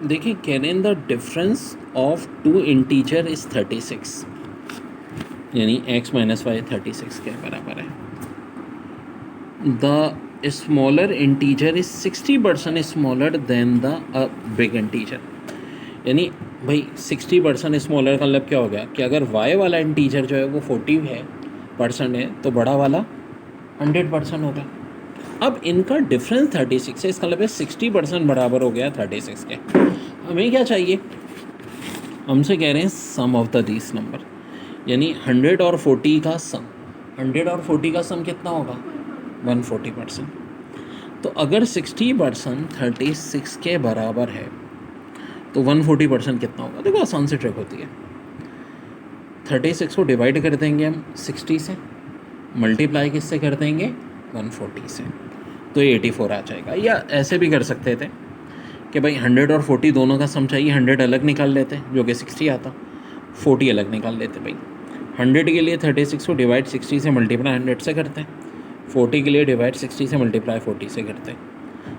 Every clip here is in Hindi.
देखिए कह रहे हैं the difference of two integer is 36, यानी x माइनस वाई 36 के बराबर है। The smaller integer is 60% smaller than the big integer. यानी भाई 60% स्मॉलर का मतलब क्या हो गया कि अगर y वाला इंटीजर जो है वो 40% है तो बड़ा वाला 100% होगा। अब इनका डिफरेंस 36 है, इसका मतलब है 60% बराबर हो गया 36 के। हमें क्या चाहिए, हमसे कह रहे हैं सम ऑफ द दीस नंबर, यानी 100 और 40 का सम। 100 और 40 का सम कितना होगा 140%। तो अगर 60% 36 के बराबर है तो 140% कितना होगा। देखो आसान से ट्रिक होती है, 36 को डिवाइड कर देंगे हम 60 से, मल्टीप्लाई किससे कर देंगे 140 से, तो ये 84 आ जाएगा। या ऐसे भी कर सकते थे कि भाई 100 और 40 दोनों का सम चाहिए, 100 अलग निकाल लेते जो कि 60 आता, 40 अलग निकाल लेते। भाई 100 के लिए 36 को डिवाइड 60 से मल्टीप्लाई 100 से करते हैं, 40 के लिए डिवाइड 60 से मल्टीप्लाई 40 से करते हैं,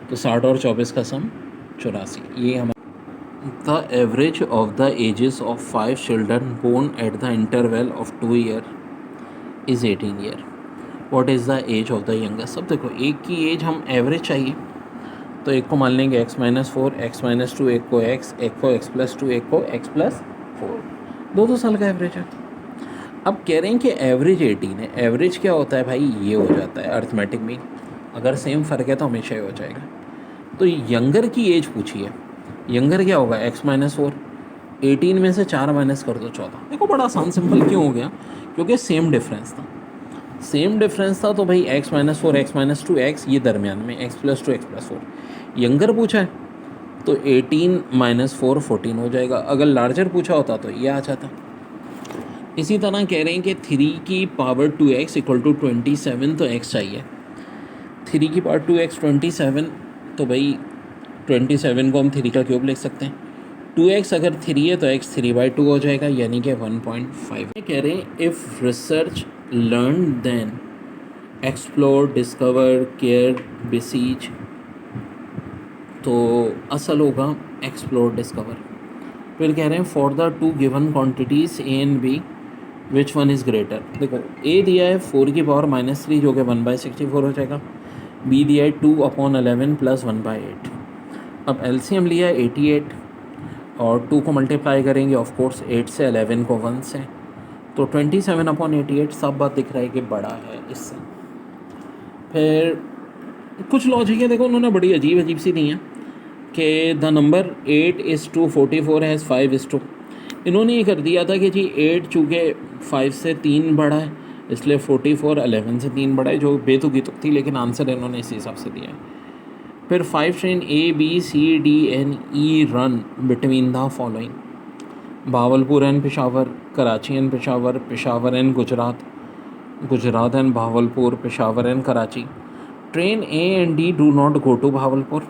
तो 60 और 24 का सम 84। ये हमारा the average of the ages of 5 children born at the interval of 2 year is 18 year. What is the age of the youngest. अब देखो एक की एज हम एवरेज चाहिए, तो एक को मान लेंगे x माइनस 4, x माइनस 2, एक को x, एक को x प्लस 2, एक को x प्लस 4, 2 साल का एवरेज है। अब कह रहे हैं कि एवरेज 18 है। एवरेज क्या होता है भाई, ये हो जाता है अर्थमेटिक मीन, अगर सेम फ़र्क है तो हमेशा ही हो जाएगा। तो यंगर की एज पूछी है, यंगर क्या होगा x माइनस 4, 18 में से 4 माइनस कर दो 14। देखो बड़ा आसान सिंपल क्यों हो गया, क्योंकि सेम डिफरेंस था, सेम डिफरेंस था। तो भाई x minus 4, x minus 2, x ये दरमियान में, x plus 2, x plus 4। Younger पूछा है तो 18 माइनस 4 14 हो जाएगा। अगर लार्जर पूछा होता तो ये आ जाता। इसी तरह कह रहे हैं कि 3 की पावर 2x इक्वल टू 27, तो x चाहिए। 3 की पावर 2x 27, तो भाई 27 को हम 3 का क्यूब लिख सकते हैं। 2x अगर 3 है तो x 3/2 हो जाएगा, यानी कि 1.5। कह रहे हैं if research learn then explore discover care बिसीज, तो असल होगा एक्सप्लोर डिस्कवर। फिर कह रहे हैं for the 2 given quantities a and b which one is greater. देखो ए दिया है 4 की पावर -3 जो कि 1/64 हो जाएगा, बी दिया है 2/11 प्लस 1/8। अब एलसीएम लिया है 88 और 2 को मल्टीप्लाई करेंगे ऑफ कोर्स 8 से, 11 को 1 से, तो 27/88। सब बात दिख रहा है कि बड़ा है इससे। फिर कुछ लॉजिक है, देखो उन्होंने बड़ी अजीब अजीब सी दी हैं कि द नंबर 8:44 हैज़ 5:2। इन्होंने ये कर दिया था कि जी 8 चूँकि 5 से 3 बड़ा है इसलिए 44 11 से 3 बड़ा है, जो बेतुकी तुक थी, लेकिन आंसर इन्होंने इसी हिसाब से दिया है। फिर 5 train ABCDNE run between the following, Bahawalpur and Peshawar, Karachi and Peshawar, Peshawar and Gujarat, Gujarat and Bahawalpur, Peshawar and Karachi. Train A and D do not go to Bahawalpur,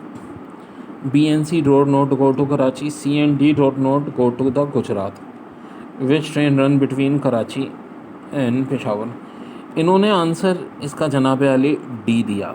B and C do not go to Karachi, C and D do not go to the Gujarat. Which train run between Karachi and Peshawar. इन्होंने आंसर इसका जनाब अली D दिया।